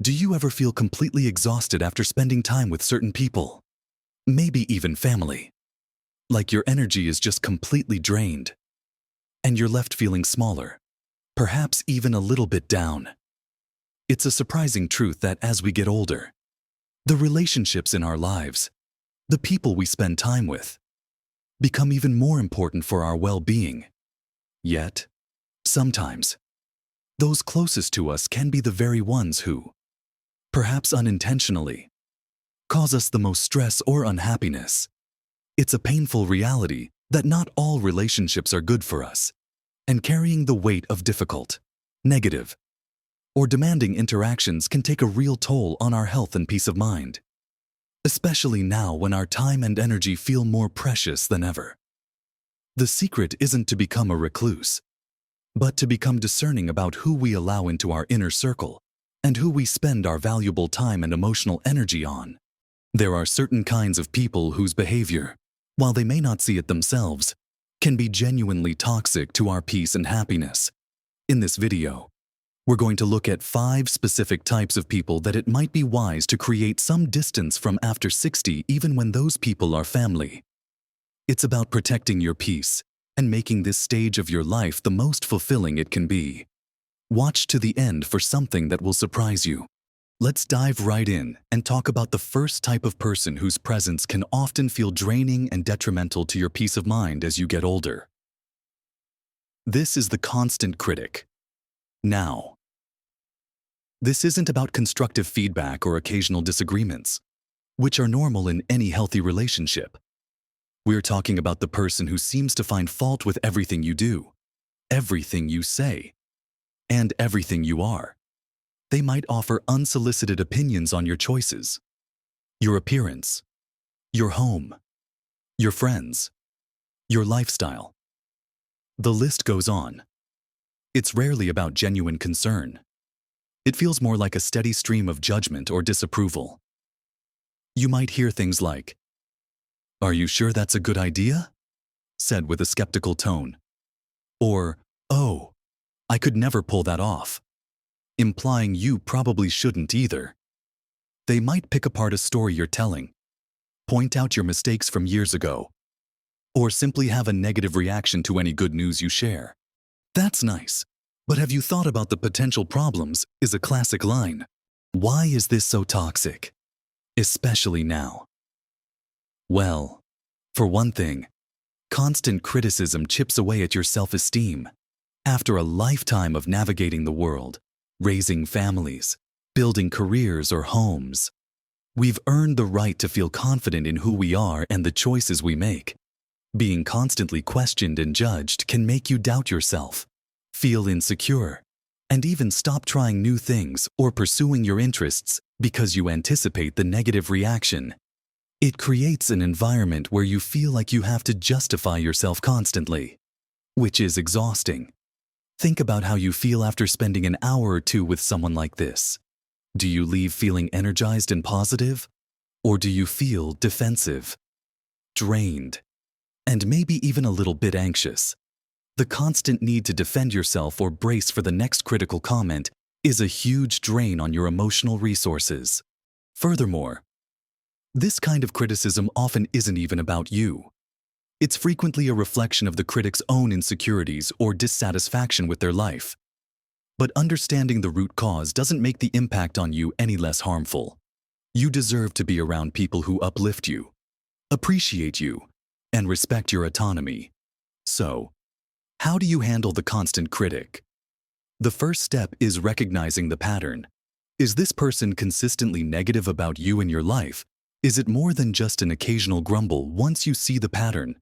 Do you ever feel completely exhausted after spending time with certain people? Maybe even family. Like your energy is just completely drained, and you're left feeling smaller, perhaps even a little bit down. It's a surprising truth that as we get older, the relationships in our lives, the people we spend time with, become even more important for our well-being. Yet, sometimes, those closest to us can be the very ones who, perhaps unintentionally, cause us the most stress or unhappiness. It's a painful reality that not all relationships are good for us, and carrying the weight of difficult, negative, or demanding interactions can take a real toll on our health and peace of mind, especially now when our time and energy feel more precious than ever. The secret isn't to become a recluse, but to become discerning about who we allow into our inner circle and who we spend our valuable time and emotional energy on. There are certain kinds of people whose behavior, while they may not see it themselves, can be genuinely toxic to our peace and happiness. In this video, we're going to look at 5 specific types of people that it might be wise to create some distance from after 60, even when those people are family. It's about protecting your peace and making this stage of your life the most fulfilling it can be. Watch to the end for something that will surprise you. Let's dive right in and talk about the first type of person whose presence can often feel draining and detrimental to your peace of mind as you get older. This is the constant critic. Now, this isn't about constructive feedback or occasional disagreements, which are normal in any healthy relationship. We're talking about the person who seems to find fault with everything you do, everything you say, and everything you are. They might offer unsolicited opinions on your choices, your appearance, your home, your friends, your lifestyle. The list goes on. It's rarely about genuine concern. It feels more like a steady stream of judgment or disapproval. You might hear things like, "Are you sure that's a good idea?" said with a skeptical tone. Or, "Oh, I could never pull that off," implying you probably shouldn't either. They might pick apart a story you're telling, point out your mistakes from years ago, or simply have a negative reaction to any good news you share. That's nice, but have you thought about the potential problems? Is a classic line. Why is this so toxic? Especially now. Well, for one thing, constant criticism chips away at your self-esteem. After a lifetime of navigating the world, raising families, building careers or homes, we've earned the right to feel confident in who we are and the choices we make. Being constantly questioned and judged can make you doubt yourself, feel insecure, and even stop trying new things or pursuing your interests because you anticipate the negative reaction. It creates an environment where you feel like you have to justify yourself constantly, which is exhausting. Think about how you feel after spending an hour or two with someone like this. Do you leave feeling energized and positive? Or do you feel defensive, drained, and maybe even a little bit anxious? The constant need to defend yourself or brace for the next critical comment is a huge drain on your emotional resources. Furthermore, this kind of criticism often isn't even about you. It's frequently a reflection of the critic's own insecurities or dissatisfaction with their life. But understanding the root cause doesn't make the impact on you any less harmful. You deserve to be around people who uplift you, appreciate you, and respect your autonomy. So, how do you handle the constant critic? The first step is recognizing the pattern. Is this person consistently negative about you and your life? Is it more than just an occasional grumble? Once you see the pattern,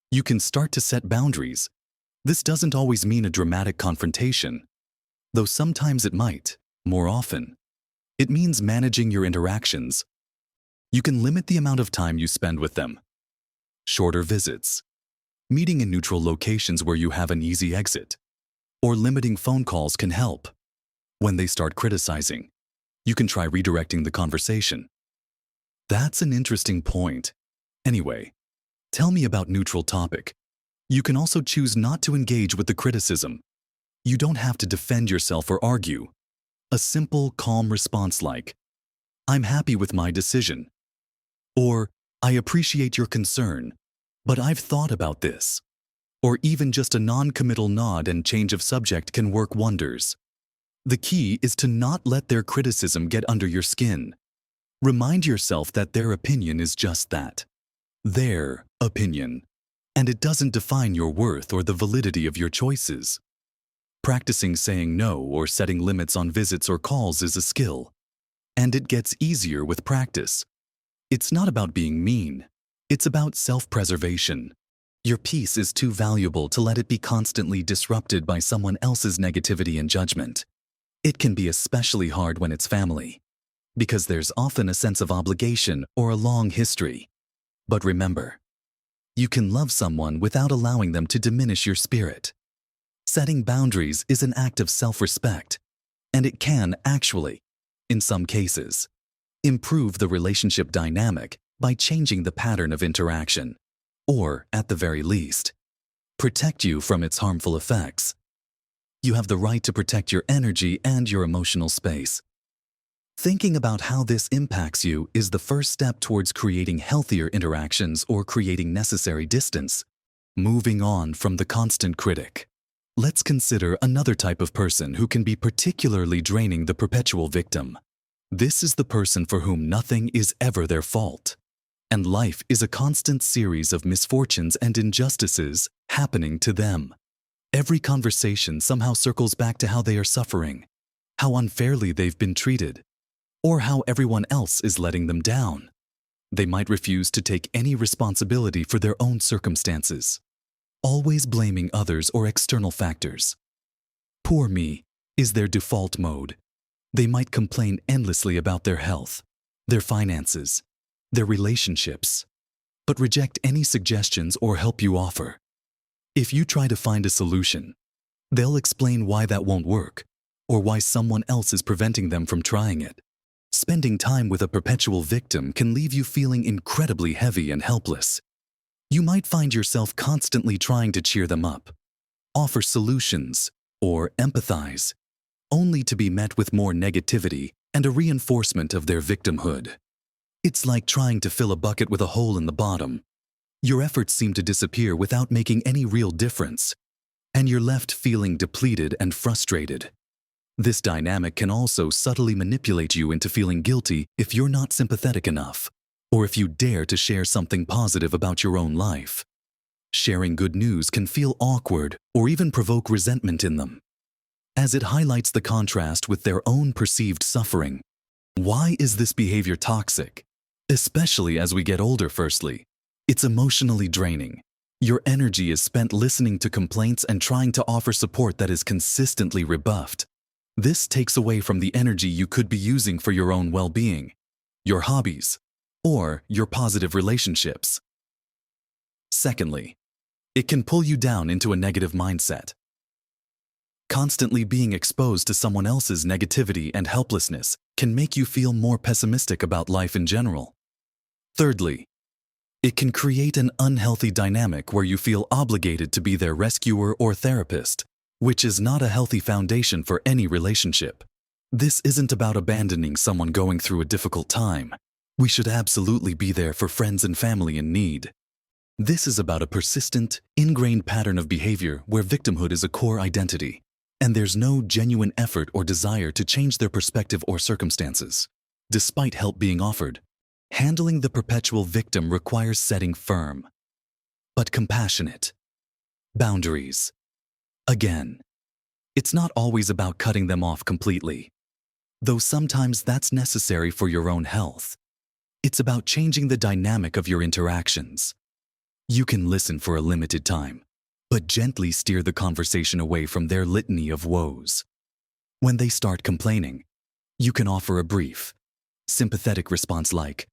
you can start to set boundaries. This doesn't always mean a dramatic confrontation, though sometimes it might. More often, it means managing your interactions. You can limit the amount of time you spend with them. Shorter visits, meeting in neutral locations where you have an easy exit, or limiting phone calls can help. When they start criticizing, you can try redirecting the conversation. That's an interesting point. Anyway, tell me about neutral topic. You can also choose not to engage with the criticism. You don't have to defend yourself or argue. A simple, calm response like, "I'm happy with my decision," or "I appreciate your concern, but I've thought about this," or even just a non-committal nod and change of subject can work wonders. The key is to not let their criticism get under your skin. Remind yourself that their opinion is just that. Their opinion. And it doesn't define your worth or the validity of your choices. Practicing saying no or setting limits on visits or calls is a skill. And it gets easier with practice. It's not about being mean. It's about self-preservation. Your peace is too valuable to let it be constantly disrupted by someone else's negativity and judgment. It can be especially hard when it's family, because there's often a sense of obligation or a long history. But remember, you can love someone without allowing them to diminish your spirit. Setting boundaries is an act of self-respect, and it can actually, in some cases, improve the relationship dynamic by changing the pattern of interaction, or, at the very least, protect you from its harmful effects. You have the right to protect your energy and your emotional space. Thinking about how this impacts you is the first step towards creating healthier interactions or creating necessary distance. Moving on from the constant critic, let's consider another type of person who can be particularly draining: the perpetual victim. This is the person for whom nothing is ever their fault, and life is a constant series of misfortunes and injustices happening to them. Every conversation somehow circles back to how they are suffering, how unfairly they've been treated, or how everyone else is letting them down. They might refuse to take any responsibility for their own circumstances, always blaming others or external factors. Poor me is their default mode. They might complain endlessly about their health, their finances, their relationships, but reject any suggestions or help you offer. If you try to find a solution, they'll explain why that won't work, or why someone else is preventing them from trying it. Spending time with a perpetual victim can leave you feeling incredibly heavy and helpless. You might find yourself constantly trying to cheer them up, offer solutions, or empathize, only to be met with more negativity and a reinforcement of their victimhood. It's like trying to fill a bucket with a hole in the bottom. Your efforts seem to disappear without making any real difference, and you're left feeling depleted and frustrated. This dynamic can also subtly manipulate you into feeling guilty if you're not sympathetic enough, or if you dare to share something positive about your own life. Sharing good news can feel awkward or even provoke resentment in them, as it highlights the contrast with their own perceived suffering. Why is this behavior toxic? Especially as we get older, firstly, it's emotionally draining. Your energy is spent listening to complaints and trying to offer support that is consistently rebuffed. This takes away from the energy you could be using for your own well-being, your hobbies, or your positive relationships. Secondly, it can pull you down into a negative mindset. Constantly being exposed to someone else's negativity and helplessness can make you feel more pessimistic about life in general. Thirdly, it can create an unhealthy dynamic where you feel obligated to be their rescuer or therapist, which is not a healthy foundation for any relationship. This isn't about abandoning someone going through a difficult time. We should absolutely be there for friends and family in need. This is about a persistent, ingrained pattern of behavior where victimhood is a core identity, and there's no genuine effort or desire to change their perspective or circumstances. Despite help being offered, handling the perpetual victim requires setting firm, but compassionate boundaries. Again, it's not always about cutting them off completely, though sometimes that's necessary for your own health. It's about changing the dynamic of your interactions. You can listen for a limited time, but gently steer the conversation away from their litany of woes. When they start complaining, you can offer a brief, sympathetic response like,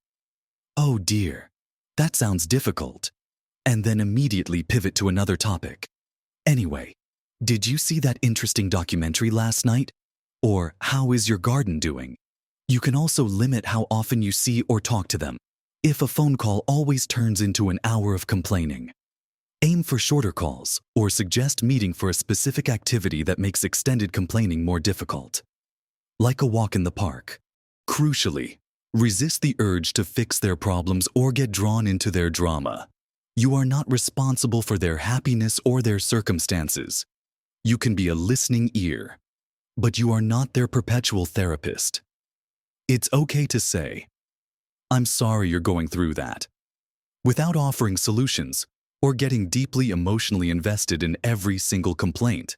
"Oh dear, that sounds difficult," and then immediately pivot to another topic. "Anyway, did you see that interesting documentary last night?" Or, "How is your garden doing?" You can also limit how often you see or talk to them. If a phone call always turns into an hour of complaining, aim for shorter calls or suggest meeting for a specific activity that makes extended complaining more difficult. like a walk in the park. Crucially, resist the urge to fix their problems or get drawn into their drama. You are not responsible for their happiness or their circumstances. You can be a listening ear, but you are not their perpetual therapist. It's okay to say, "I'm sorry you're going through that," without offering solutions or getting deeply emotionally invested in every single complaint.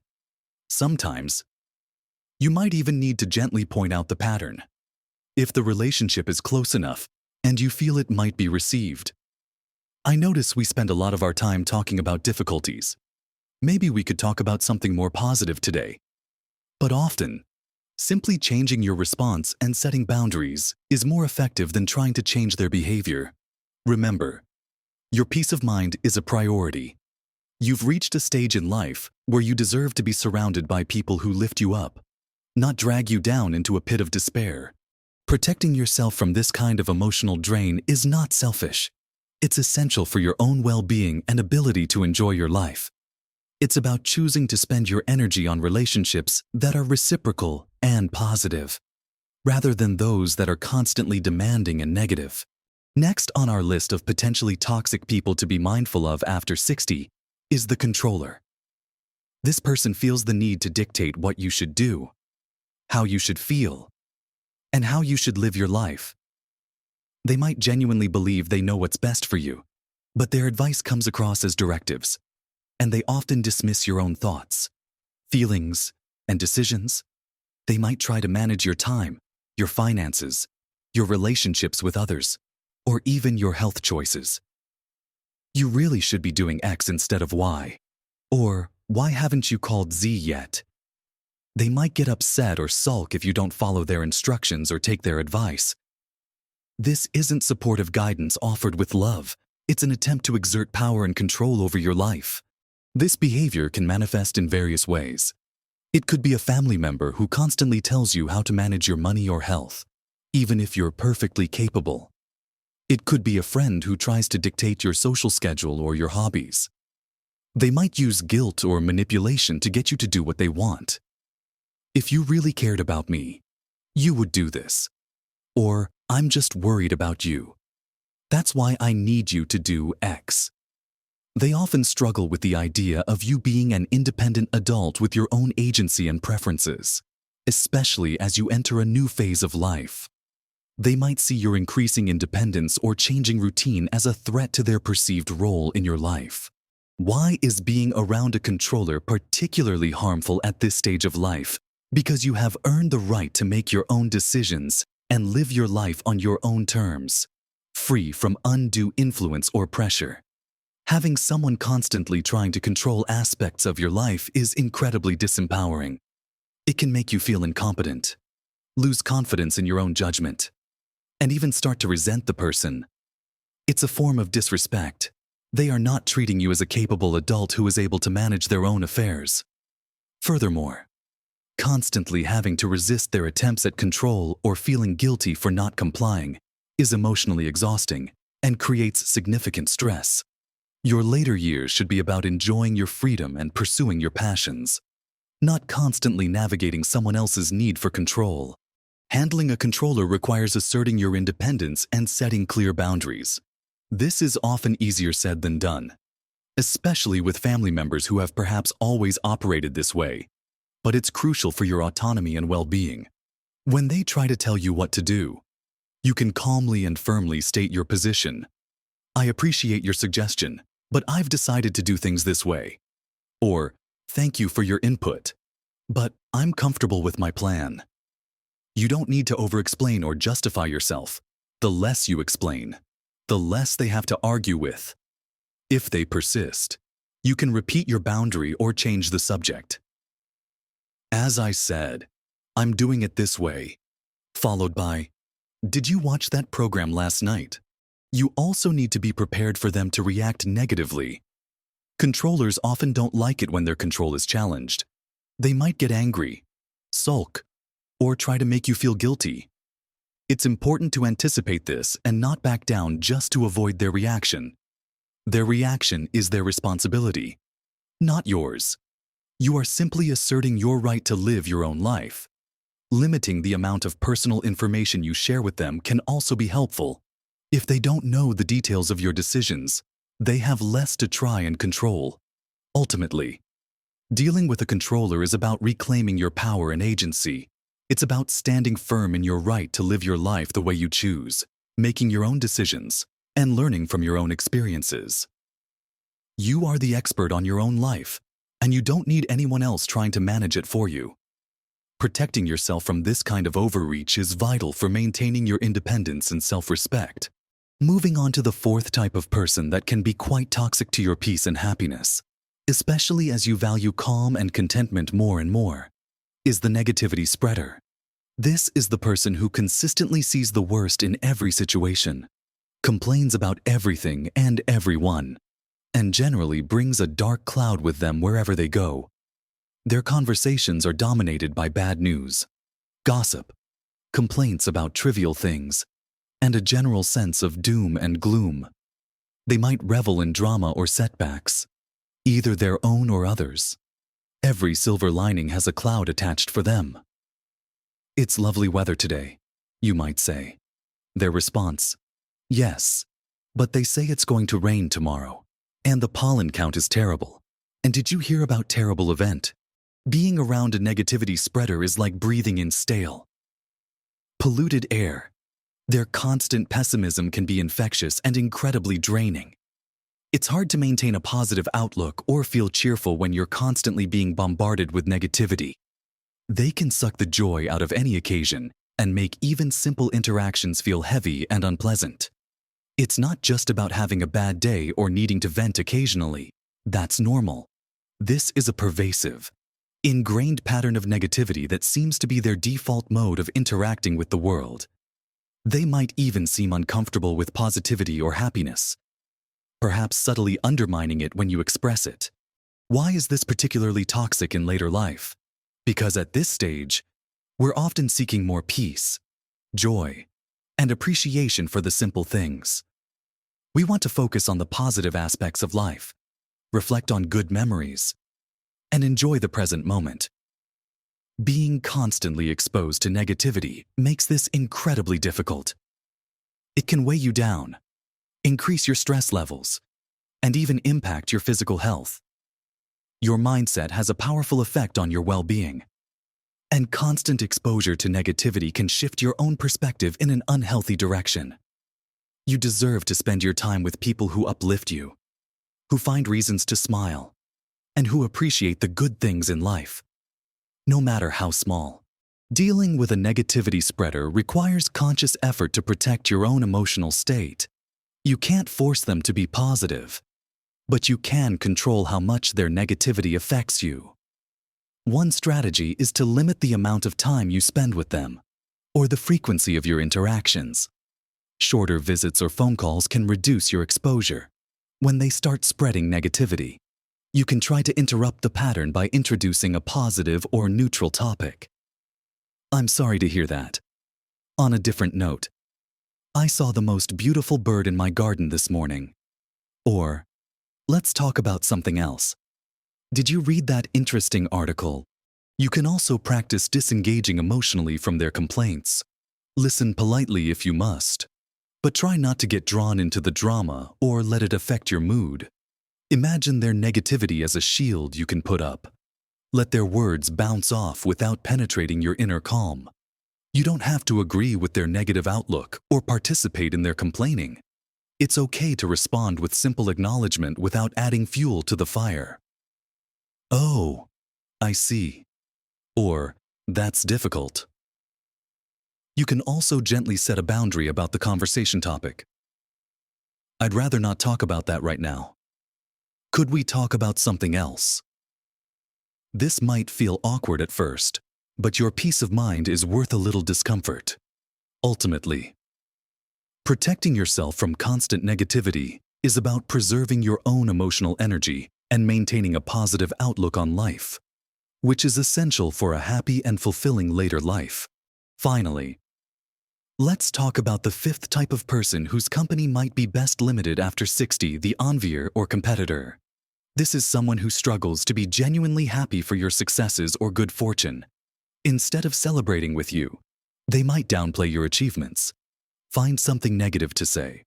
Sometimes, you might even need to gently point out the pattern. If the relationship is close enough and you feel it might be received. I notice we spend a lot of our time talking about difficulties. Maybe we could talk about something more positive today. But often, simply changing your response and setting boundaries is more effective than trying to change their behavior. Remember, your peace of mind is a priority. You've reached a stage in life where you deserve to be surrounded by people who lift you up, not drag you down into a pit of despair. Protecting yourself from this kind of emotional drain is not selfish. It's essential for your own well-being and ability to enjoy your life. It's about choosing to spend your energy on relationships that are reciprocal and positive, rather than those that are constantly demanding and negative. Next on our list of potentially toxic people to be mindful of after 60 is the controller. This person feels the need to dictate what you should do, how you should feel, and how you should live your life. They might genuinely believe they know what's best for you, but their advice comes across as directives, and they often dismiss your own thoughts, feelings, and decisions. They might try to manage your time, your finances, your relationships with others, or even your health choices. You really should be doing X instead of Y. Or, why haven't you called Z yet? They might get upset or sulk if you don't follow their instructions or take their advice. This isn't supportive guidance offered with love. It's an attempt to exert power and control over your life. This behavior can manifest in various ways. It could be a family member who constantly tells you how to manage your money or health, even if you're perfectly capable. It could be a friend who tries to dictate your social schedule or your hobbies. They might use guilt or manipulation to get you to do what they want. "If you really cared about me, you would do this." Or, "I'm just worried about you. That's why I need you to do X." They often struggle with the idea of you being an independent adult with your own agency and preferences, especially as you enter a new phase of life. They might see your increasing independence or changing routine as a threat to their perceived role in your life. Why is being around a controller particularly harmful at this stage of life? Because you have earned the right to make your own decisions and live your life on your own terms, free from undue influence or pressure. Having someone constantly trying to control aspects of your life is incredibly disempowering. It can make you feel incompetent, lose confidence in your own judgment, and even start to resent the person. It's a form of disrespect. They are not treating you as a capable adult who is able to manage their own affairs. Furthermore, constantly having to resist their attempts at control or feeling guilty for not complying is emotionally exhausting and creates significant stress. Your later years should be about enjoying your freedom and pursuing your passions, not constantly navigating someone else's need for control. Handling a controller requires asserting your independence and setting clear boundaries. This is often easier said than done, especially with family members who have perhaps always operated this way. But it's crucial for your autonomy and well-being. When they try to tell you what to do, you can calmly and firmly state your position. "I appreciate your suggestion, but I've decided to do things this way." Or, "Thank you for your input, but I'm comfortable with my plan." You don't need to over-explain or justify yourself. The less you explain, the less they have to argue with. If they persist, you can repeat your boundary or change the subject. "As I said, I'm doing it this way," followed by, "Did you watch that program last night?" You also need to be prepared for them to react negatively. Controllers often don't like it when their control is challenged. They might get angry, sulk, or try to make you feel guilty. It's important to anticipate this and not back down just to avoid their reaction. Their reaction is their responsibility, not yours. You are simply asserting your right to live your own life. Limiting the amount of personal information you share with them can also be helpful. If they don't know the details of your decisions, they have less to try and control. Ultimately, dealing with a controller is about reclaiming your power and agency. It's about standing firm in your right to live your life the way you choose, making your own decisions, and learning from your own experiences. You are the expert on your own life, and you don't need anyone else trying to manage it for you. Protecting yourself from this kind of overreach is vital for maintaining your independence and self-respect. Moving on to the fourth type of person that can be quite toxic to your peace and happiness, especially as you value calm and contentment more and more, is the negativity spreader. This is the person who consistently sees the worst in every situation, complains about everything and everyone, and generally brings a dark cloud with them wherever they go. Their conversations are dominated by bad news, gossip, complaints about trivial things, and a general sense of doom and gloom. They might revel in drama or setbacks, either their own or others. Every silver lining has a cloud attached for them. "It's lovely weather today," you might say. Their response, "Yes, but they say it's going to rain tomorrow, and the pollen count is terrible. And did you hear about terrible event?" Being around a negativity spreader is like breathing in stale, polluted air. Their constant pessimism can be infectious and incredibly draining. It's hard to maintain a positive outlook or feel cheerful when you're constantly being bombarded with negativity. They can suck the joy out of any occasion and make even simple interactions feel heavy and unpleasant. It's not just about having a bad day or needing to vent occasionally. That's normal. This is a pervasive, ingrained pattern of negativity that seems to be their default mode of interacting with the world. They might even seem uncomfortable with positivity or happiness, perhaps subtly undermining it when you express it. Why is this particularly toxic in later life? Because at this stage, we're often seeking more peace, joy, and appreciation for the simple things. We want to focus on the positive aspects of life, reflect on good memories, and enjoy the present moment. Being constantly exposed to negativity makes this incredibly difficult. It can weigh you down, increase your stress levels, and even impact your physical health. Your mindset has a powerful effect on your well-being, and constant exposure to negativity can shift your own perspective in an unhealthy direction. You deserve to spend your time with people who uplift you, who find reasons to smile, and who appreciate the good things in life, no matter how small. Dealing with a negativity spreader requires conscious effort to protect your own emotional state. You can't force them to be positive, but you can control how much their negativity affects you. One strategy is to limit the amount of time you spend with them, or the frequency of your interactions. Shorter visits or phone calls can reduce your exposure. When they start spreading negativity, you can try to interrupt the pattern by introducing a positive or neutral topic. "I'm sorry to hear that. On a different note, I saw the most beautiful bird in my garden this morning." Or, "Let's talk about something else. Did you read that interesting article?" You can also practice disengaging emotionally from their complaints. Listen politely if you must, but try not to get drawn into the drama or let it affect your mood. Imagine their negativity as a shield you can put up. Let their words bounce off without penetrating your inner calm. You don't have to agree with their negative outlook or participate in their complaining. It's okay to respond with simple acknowledgement without adding fuel to the fire. "Oh, I see." Or, "That's difficult." You can also gently set a boundary about the conversation topic. "I'd rather not talk about that right now. Could we talk about something else?" This might feel awkward at first, but your peace of mind is worth a little discomfort. Ultimately, protecting yourself from constant negativity is about preserving your own emotional energy and maintaining a positive outlook on life, which is essential for a happy and fulfilling later life. Finally, let's talk about the fifth type of person whose company might be best limited after 60, the envier or competitor. This is someone who struggles to be genuinely happy for your successes or good fortune. Instead of celebrating with you, they might downplay your achievements, find something negative to say,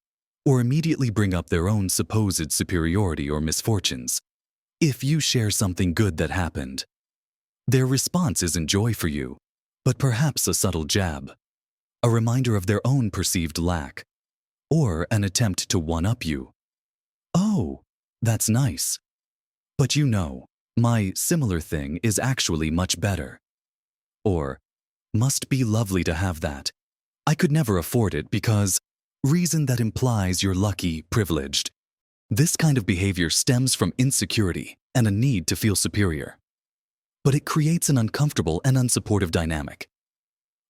or immediately bring up their own supposed superiority or misfortunes. If you share something good that happened, their response isn't joy for you, but perhaps a subtle jab, a reminder of their own perceived lack, or an attempt to one-up you. Oh, that's nice. But you know, my similar thing is actually much better. Or, must be lovely to have that. I could never afford it because, reason that implies you're lucky, privileged. This kind of behavior stems from insecurity and a need to feel superior. But it creates an uncomfortable and unsupportive dynamic.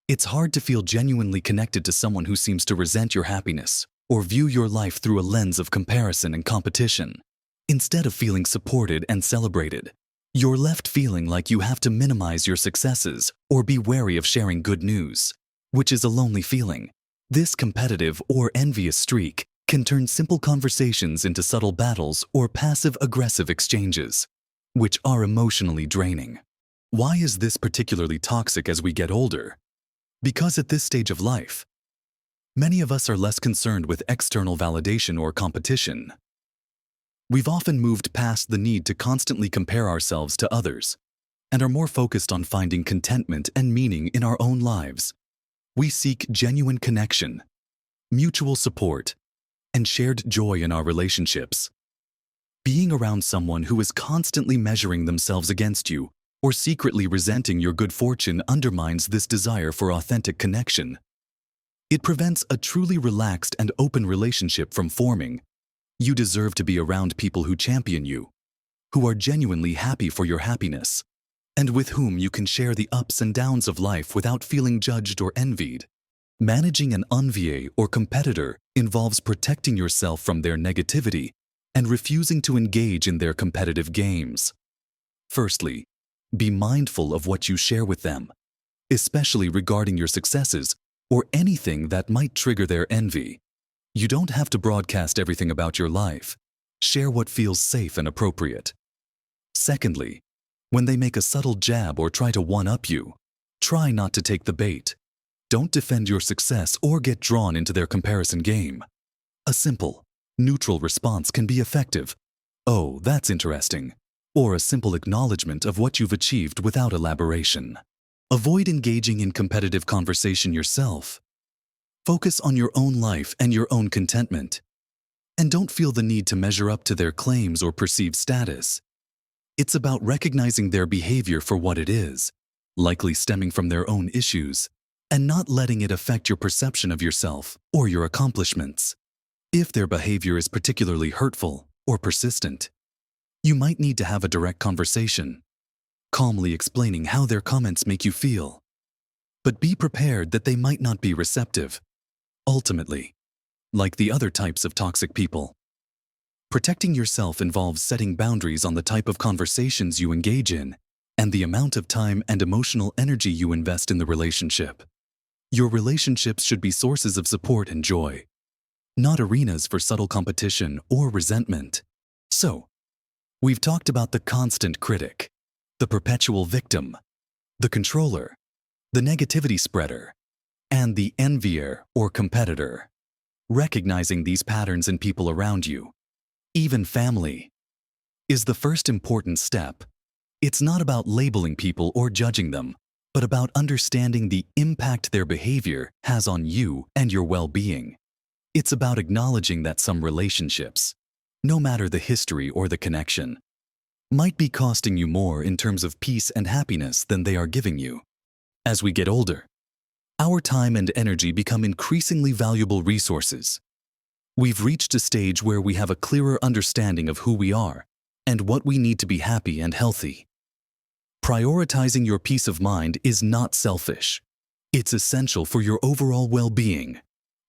It's hard to feel genuinely connected to someone who seems to resent your happiness or view your life through a lens of comparison and competition. Instead of feeling supported and celebrated, you're left feeling like you have to minimize your successes or be wary of sharing good news, which is a lonely feeling. This competitive or envious streak can turn simple conversations into subtle battles or passive-aggressive exchanges, which are emotionally draining. Why is this particularly toxic as we get older? Because at this stage of life, many of us are less concerned with external validation or competition. We've often moved past the need to constantly compare ourselves to others and are more focused on finding contentment and meaning in our own lives. We seek genuine connection, mutual support, and shared joy in our relationships. Being around someone who is constantly measuring themselves against you or secretly resenting your good fortune undermines this desire for authentic connection. It prevents a truly relaxed and open relationship from forming. You deserve to be around people who champion you, who are genuinely happy for your happiness, and with whom you can share the ups and downs of life without feeling judged or envied. Managing an envié or competitor involves protecting yourself from their negativity and refusing to engage in their competitive games. Firstly, be mindful of what you share with them, especially regarding your successes or anything that might trigger their envy. You don't have to broadcast everything about your life. Share what feels safe and appropriate. Secondly, when they make a subtle jab or try to one-up you, try not to take the bait. Don't defend your success or get drawn into their comparison game. A simple, neutral response can be effective. Oh, that's interesting. Or a simple acknowledgement of what you've achieved without elaboration. Avoid engaging in competitive conversation yourself. Focus on your own life and your own contentment. And don't feel the need to measure up to their claims or perceived status. It's about recognizing their behavior for what it is, likely stemming from their own issues, and not letting it affect your perception of yourself or your accomplishments. If their behavior is particularly hurtful or persistent, you might need to have a direct conversation, calmly explaining how their comments make you feel. But be prepared that they might not be receptive. Ultimately, like the other types of toxic people, protecting yourself involves setting boundaries on the type of conversations you engage in and the amount of time and emotional energy you invest in the relationship. Your relationships should be sources of support and joy, not arenas for subtle competition or resentment. So, we've talked about the constant critic, the perpetual victim, the controller, the negativity spreader, and the envier or competitor. Recognizing these patterns in people around you, even family, is the first important step. It's not about labeling people or judging them, but about understanding the impact their behavior has on you and your well-being. It's about acknowledging that some relationships, no matter the history or the connection, might be costing you more in terms of peace and happiness than they are giving you. As we get older, our time and energy become increasingly valuable resources. We've reached a stage where we have a clearer understanding of who we are and what we need to be happy and healthy. Prioritizing your peace of mind is not selfish. It's essential for your overall well-being.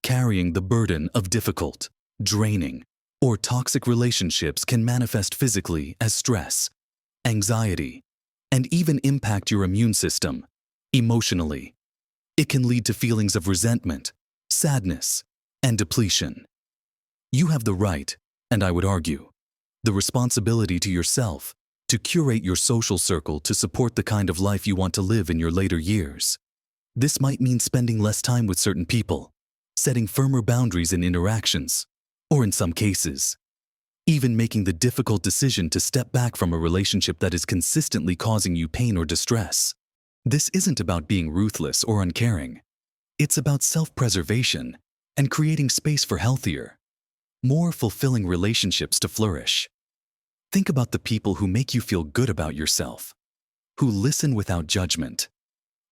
Carrying the burden of difficult, draining, or toxic relationships can manifest physically as stress, anxiety, and even impact your immune system. Emotionally, it can lead to feelings of resentment, sadness, and depletion. You have the right, and I would argue, the responsibility to yourself to curate your social circle to support the kind of life you want to live in your later years. This might mean spending less time with certain people, setting firmer boundaries in interactions, or in some cases, even making the difficult decision to step back from a relationship that is consistently causing you pain or distress. This isn't about being ruthless or uncaring. It's about self-preservation and creating space for healthier, more fulfilling relationships to flourish. Think about the people who make you feel good about yourself, who listen without judgment,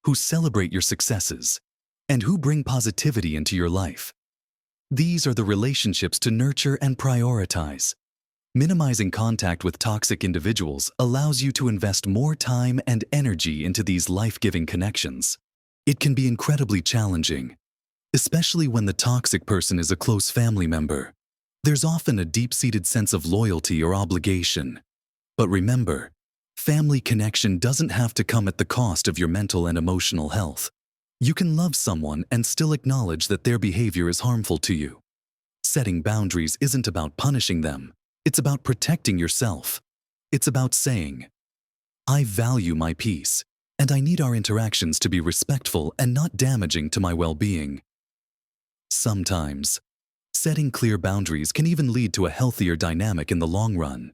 who celebrate your successes, and who bring positivity into your life. These are the relationships to nurture and prioritize. Minimizing contact with toxic individuals allows you to invest more time and energy into these life-giving connections. It can be incredibly challenging, especially when the toxic person is a close family member. There's often a deep-seated sense of loyalty or obligation. But remember, family connection doesn't have to come at the cost of your mental and emotional health. You can love someone and still acknowledge that their behavior is harmful to you. Setting boundaries isn't about punishing them. It's about protecting yourself. It's about saying, I value my peace, and I need our interactions to be respectful and not damaging to my well-being. Sometimes, setting clear boundaries can even lead to a healthier dynamic in the long run.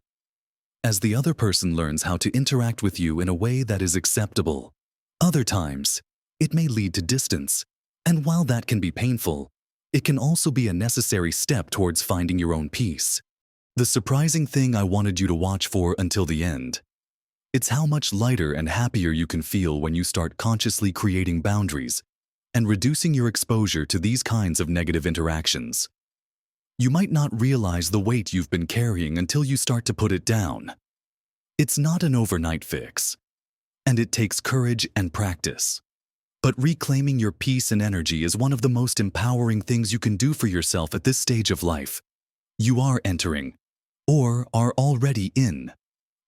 As the other person learns how to interact with you in a way that is acceptable. Other times, it may lead to distance, and while that can be painful, it can also be a necessary step towards finding your own peace. The surprising thing I wanted you to watch for until the end. It's how much lighter and happier you can feel when you start consciously creating boundaries and reducing your exposure to these kinds of negative interactions. You might not realize the weight you've been carrying until you start to put it down. It's not an overnight fix, and it takes courage and practice. But reclaiming your peace and energy is one of the most empowering things you can do for yourself at this stage of life. You are entering, or are already in,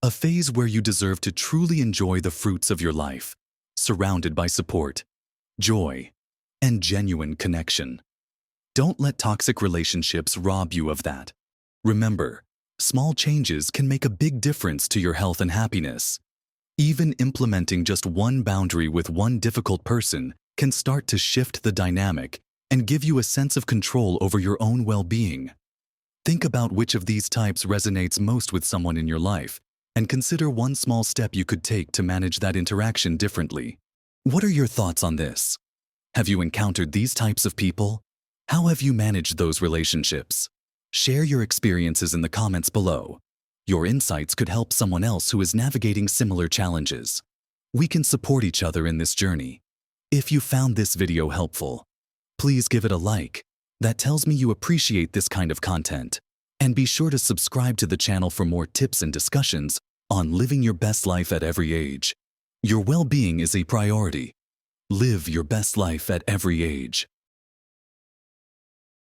a phase where you deserve to truly enjoy the fruits of your life, surrounded by support, joy, and genuine connection. Don't let toxic relationships rob you of that. Remember, small changes can make a big difference to your health and happiness. Even implementing just one boundary with one difficult person can start to shift the dynamic and give you a sense of control over your own well-being. Think about which of these types resonates most with someone in your life, and consider one small step you could take to manage that interaction differently. What are your thoughts on this? Have you encountered these types of people? How have you managed those relationships? Share your experiences in the comments below. Your insights could help someone else who is navigating similar challenges. We can support each other in this journey. If you found this video helpful, please give it a like. That tells me you appreciate this kind of content. And be sure to subscribe to the channel for more tips and discussions on living your best life at every age. Your well-being is a priority. Live your best life at every age.